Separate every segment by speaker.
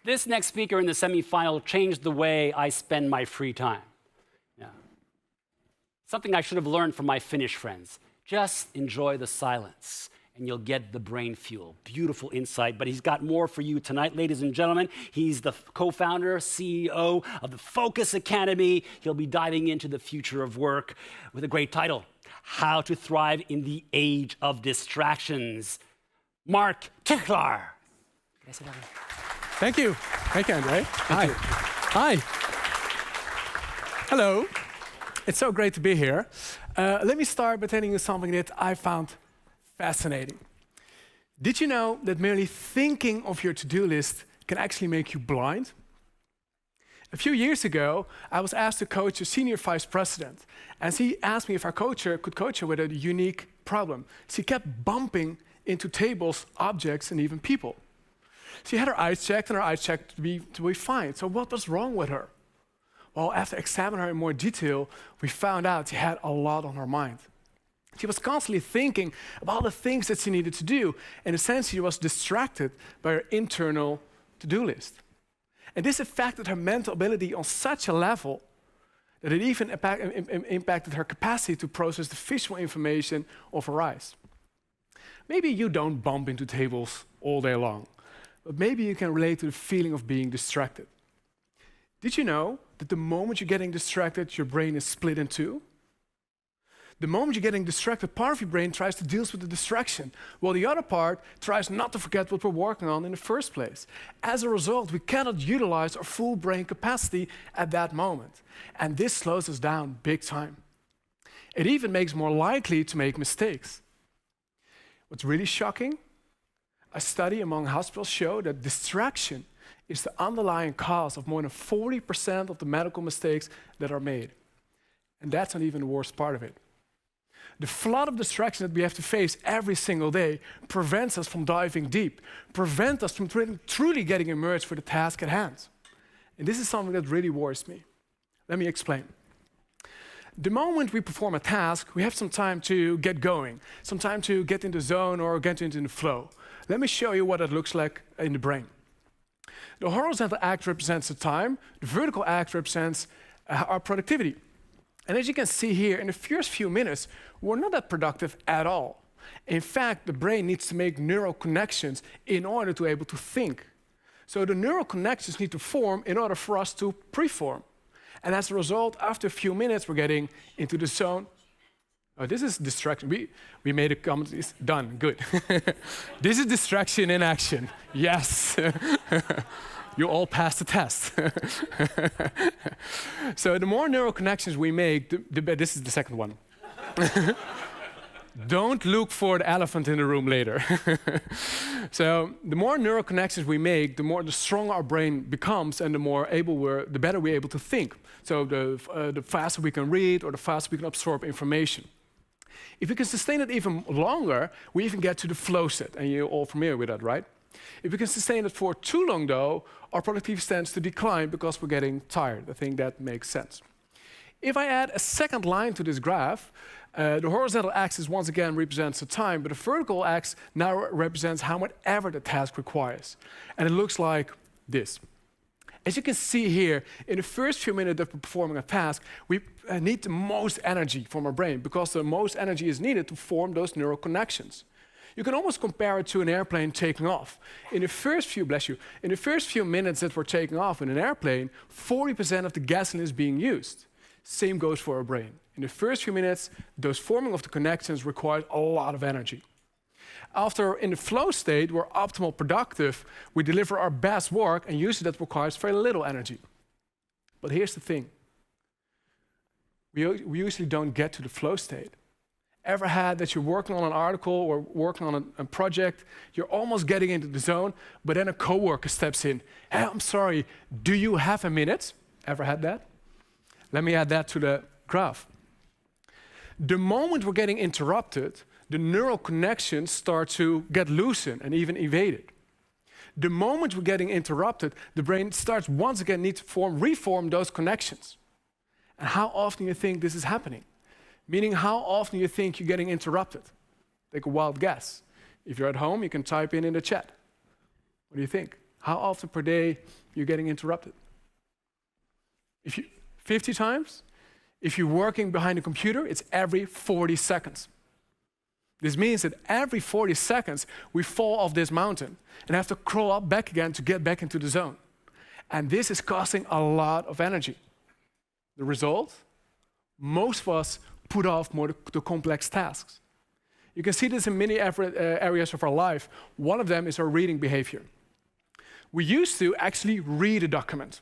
Speaker 1: This next speaker in the semifinal changed the way I spend my free time. Yeah. Something I should have learned from my Finnish friends. Just enjoy the silence, and you'll get the brain fuel. Beautiful insight, but he's got more for you tonight, ladies and gentlemen. He's the co-founder, CEO of the Focus Academy. He'll be diving into the future of work with a great title, How to Thrive in the Age of Distractions. Mark Tigchelaar. Can I say that?
Speaker 2: Thank you. Thank you, Andre. Hi. Hi. Hello. It's so great to be here. Let me start by telling you something that I found fascinating. Did you know that merely thinking of your to-do list can actually make you blind? A few years ago, I was asked to coach a senior vice president, and he asked me if could coach her with a unique problem. She kept bumping into tables, objects, and even people. She had her eyes checked, and her eyes checked to be fine. So what was wrong with her? Well, after examining her in more detail, we found out she had a lot on her mind. She was constantly thinking about all the things that she needed to do. In a sense, she was distracted by her internal to-do list. And this affected her mental ability on such a level that it even impacted her capacity to process the visual information of her eyes. Maybe you don't bump into tables all day long, but maybe you can relate to the feeling of being distracted. Did you know that the moment you're getting distracted, your brain is split in two? The moment you're getting distracted, part of your brain tries to deal with the distraction, while the other part tries not to forget what we're working on in the first place. As a result, we cannot utilize our full brain capacity at that moment. And this slows us down big time. It even makes us more likely to make mistakes. What's really shocking? A study among hospitals showed that distraction is the underlying cause of more than 40% of the medical mistakes that are made. And that's not even the worst part of it. The flood of distraction that we have to face every single day prevents us from diving deep, prevents us from truly getting immersed for the task at hand. And this is something that really worries me. Let me explain. The moment we perform a task, we have some time to get going, some time to get in the zone or get into the flow. Let me show you what it looks like in the brain. The horizontal axis represents the time, the vertical axis represents our productivity. And as you can see here, in the first few minutes, we're not that productive at all. In fact, the brain needs to make neural connections in order to be able to think. So the neural connections need to form in order for us to preform. And as a result, after a few minutes, we're getting into the zone. Oh, this is distraction. We made a comment. It's done. Good. This is distraction in action. Yes. You all passed the test. So the more neural connections we make, this is the second one. Don't look for the elephant in the room later. So the more neural connections we make, the stronger our brain becomes, and the better we're able to think. So the faster we can read, or the faster we can absorb information. If we can sustain it even longer, we even get to the flow state, and you're all familiar with that, right? If we can sustain it for too long, though, our productivity tends to decline because we're getting tired. I think that makes sense. If I add a second line to this graph, the horizontal axis once again represents the time, but the vertical axis now represents how much effort the task requires. And it looks like this. As you can see here, in the first few minutes of performing a task, we need the most energy from our brain because the most energy is needed to form those neural connections. You can almost compare it to an airplane taking off. In the first few minutes that we're taking off in an airplane, 40% of the gasoline is being used. Same goes for our brain. In the first few minutes, those forming of the connections requires a lot of energy. After, in the flow state, we're optimal productive, we deliver our best work, and usually that requires very little energy. But here's the thing. We usually don't get to the flow state. Ever had that you're working on an article or working on a project, you're almost getting into the zone, but then a coworker steps in. Hey, I'm sorry, do you have a minute? Ever had that? Let me add that to the graph. The moment we're getting interrupted, the neural connections start to get loosened and even evaded. The moment we're getting interrupted, the brain starts once again need to reform those connections. And how often do you think this is happening? Meaning, how often you think you're getting interrupted? Take a wild guess. If you're at home, you can type in the chat. What do you think? How often per day you're getting interrupted? 50 times? If you're working behind a computer, it's every 40 seconds. This means that every 40 seconds, we fall off this mountain and have to crawl up back again to get back into the zone. And this is costing a lot of energy. The result? Most of us put off more the complex tasks. You can see this in many areas of our life. One of them is our reading behavior. We used to actually read a document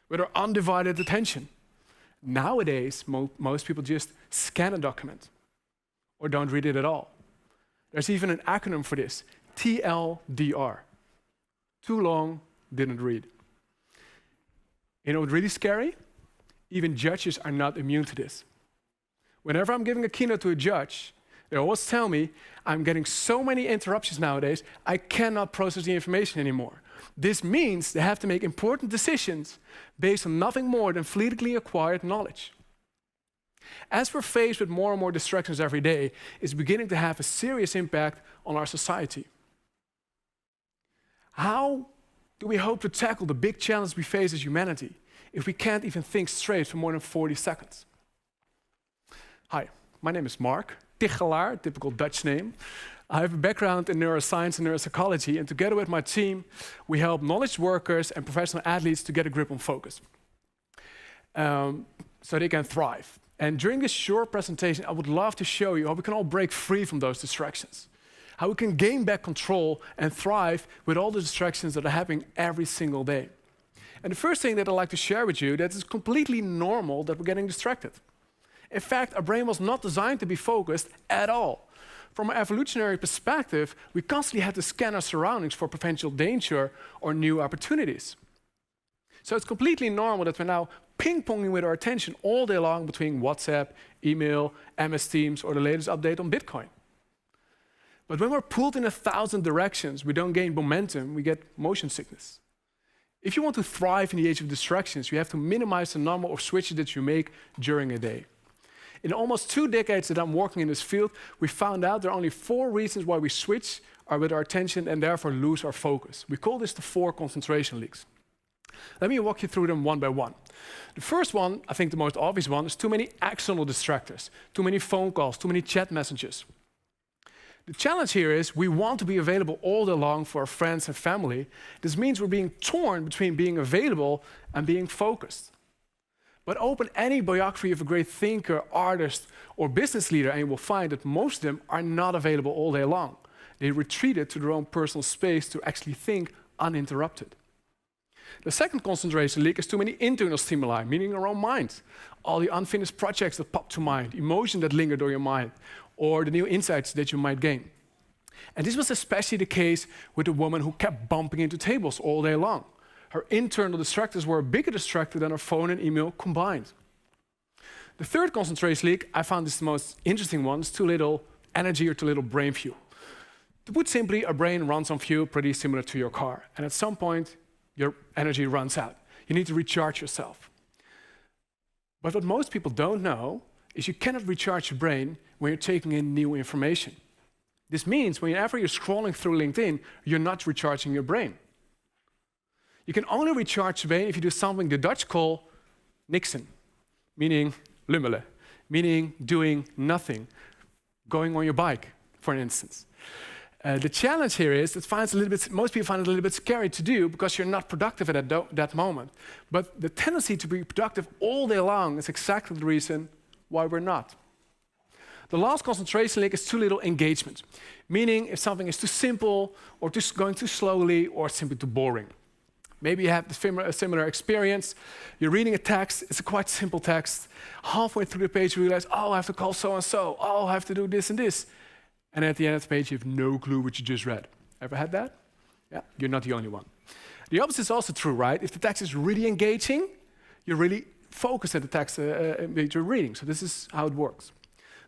Speaker 2: with our undivided attention. Nowadays, most people just scan a document or don't read it at all. There's even an acronym for this, TLDR. Too long, didn't read. You know what's really scary? Even judges are not immune to this. Whenever I'm giving a keynote to a judge, they always tell me, I'm getting so many interruptions nowadays, I cannot process the information anymore. This means they have to make important decisions based on nothing more than fleetingly acquired knowledge. As we're faced with more and more distractions every day, it's beginning to have a serious impact on our society. How do we hope to tackle the big challenge we face as humanity if we can't even think straight for more than 40 seconds? Hi, my name is Mark Tigchelaar, typical Dutch name. I have a background in neuroscience and neuropsychology, and together with my team, we help knowledge workers and professional athletes to get a grip on focus so they can thrive. And during this short presentation, I would love to show you how we can all break free from those distractions, how we can gain back control and thrive with all the distractions that are happening every single day. And the first thing that I'd like to share with you, that it's completely normal that we're getting distracted. In fact, our brain was not designed to be focused at all. From an evolutionary perspective, we constantly had to scan our surroundings for potential danger or new opportunities. So it's completely normal that we're now ping-ponging with our attention all day long between WhatsApp, email, MS Teams, or the latest update on Bitcoin. But when we're pulled in 1,000 directions, we don't gain momentum, we get motion sickness. If you want to thrive in the age of distractions, you have to minimize the number of switches that you make during a day. In almost 2 decades that I'm working in this field, we found out there are only 4 reasons why we switch with our attention and therefore lose our focus. We call this the 4 concentration leaks. Let me walk you through them one by one. The first one, I think the most obvious one, is too many external distractors, too many phone calls, too many chat messages. The challenge here is we want to be available all day long for our friends and family. This means we're being torn between being available and being focused. But open any biography of a great thinker, artist, or business leader, and you will find that most of them are not available all day long. They retreated to their own personal space to actually think uninterrupted. The second concentration leak is too many internal stimuli, meaning our own mind. All the unfinished projects that pop to mind, emotion that lingered on your mind, or the new insights that you might gain. And this was especially the case with the woman who kept bumping into tables all day long. Her internal distractors were a bigger distractor than her phone and email combined. The third concentration leak, I found this the most interesting one, is too little energy or too little brain fuel. To put simply, a brain runs on fuel pretty similar to your car. And at some point, your energy runs out. You need to recharge yourself. But what most people don't know is you cannot recharge your brain when you're taking in new information. This means whenever you're scrolling through LinkedIn, you're not recharging your brain. You can only recharge your brain if you do something the Dutch call niksen, meaning lummelen, meaning doing nothing, going on your bike, for instance. The challenge here is that most people find it a little bit scary to do because you're not productive at that moment. But the tendency to be productive all day long is exactly the reason why we're not. The last concentration leak is too little engagement, meaning if something is too simple or going too slowly or simply too boring. Maybe you have a similar experience. You're reading a text, it's a quite simple text. Halfway through the page, you realize, oh, I have to call so-and-so. Oh, I have to do this and this. And at the end of the page, you have no clue what you just read. Ever had that? Yeah, you're not the only one. The opposite is also true, right? If the text is really engaging, you're really focused at the text that you're reading. So this is how it works.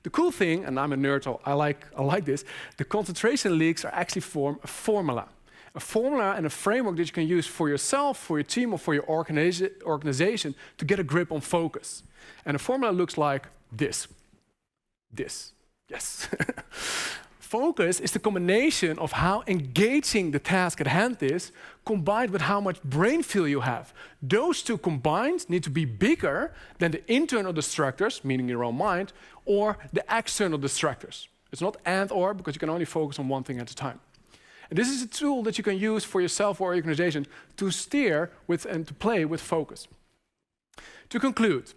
Speaker 2: The cool thing, and I'm a nerd, so I like this, the concentration leaks are actually form a formula. A formula and a framework that you can use for yourself, for your team, or for your organization to get a grip on focus. And the formula looks like this. Yes. Focus is the combination of how engaging the task at hand is, combined with how much brain fuel you have. Those two combined need to be bigger than the internal distractors, meaning your own mind, or the external distractors. It's not and or, because you can only focus on one thing at a time. And this is a tool that you can use for yourself or organization to steer with and to play with focus. To conclude,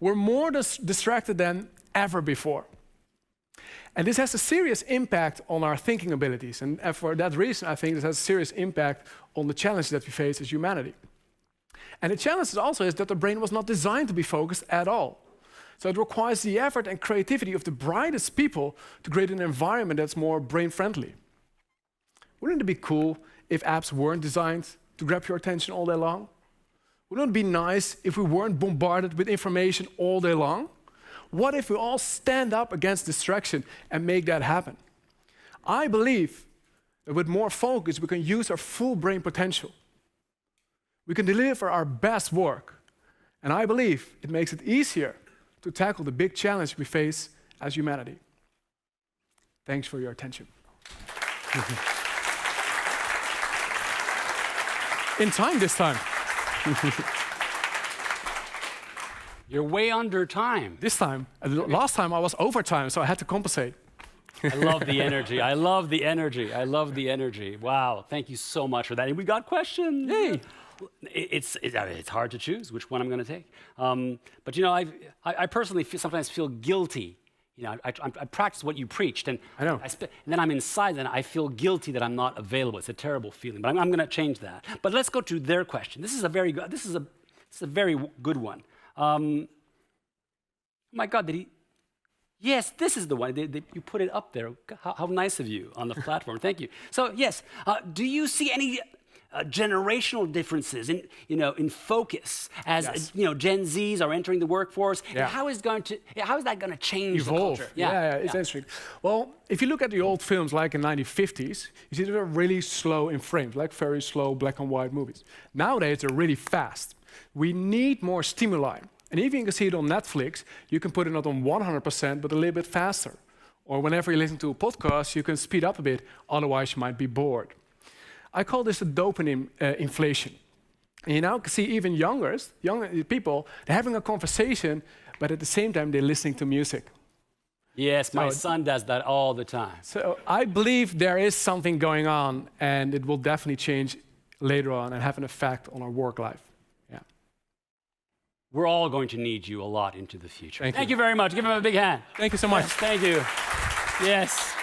Speaker 2: we're more distracted than ever before. And this has a serious impact on our thinking abilities. And for that reason, I think this has a serious impact on the challenges that we face as humanity. And the challenge also is that the brain was not designed to be focused at all. So it requires the effort and creativity of the brightest people to create an environment that's more brain-friendly. Wouldn't it be cool if apps weren't designed to grab your attention all day long? Wouldn't it be nice if we weren't bombarded with information all day long? What if we all stand up against distraction and make that happen? I believe that with more focus, we can use our full brain potential. We can deliver our best work. And I believe it makes it easier to tackle the big challenge we face as humanity. Thanks for your attention. In time this time.
Speaker 1: You're way under time.
Speaker 2: This time. Last time I was overtime, so I had to compensate.
Speaker 1: I love the energy. I love the energy. I love the energy. Wow, thank you so much for that. And we got questions.
Speaker 2: Yay.
Speaker 1: It's hard to choose which one I'm going to take. But you know, I personally sometimes feel guilty. You know, I practice what you preached, and
Speaker 2: I know.
Speaker 1: and then I'm inside, and I feel guilty that I'm not available. It's a terrible feeling, but I'm going to change that. But let's go to their question. This is a very good. This is a very good one. My God, did he? Yes, this is the one. You put it up there. How nice of you on the platform. Thank you. So yes, do you see any generational differences in focus as
Speaker 2: Yes.
Speaker 1: Gen Zs are entering the workforce?
Speaker 2: Yeah.
Speaker 1: And how is that going to change
Speaker 2: Evolve.
Speaker 1: the culture?
Speaker 2: Yeah, it's interesting. Well, if you look at the old films like in the 1950s, you see they were really slow in frames, like very slow black and white movies. Nowadays, they're really fast. We need more stimuli. And even you can see it on Netflix, you can put it not on 100%, but a little bit faster. Or whenever you listen to a podcast, you can speed up a bit, otherwise you might be bored. I call this the dopamine inflation. And you now can see even younger people, they're having a conversation, but at the same time they're listening to music.
Speaker 1: Yes, my son does that all the time.
Speaker 2: So I believe there is something going on, and it will definitely change later on and have an effect on our work life. Yeah.
Speaker 1: We're all going to need you a lot into the future.
Speaker 2: Thank you.
Speaker 1: Thank you very much. Give him a big hand.
Speaker 2: Thank you so much.
Speaker 1: Yes, thank you. Yes.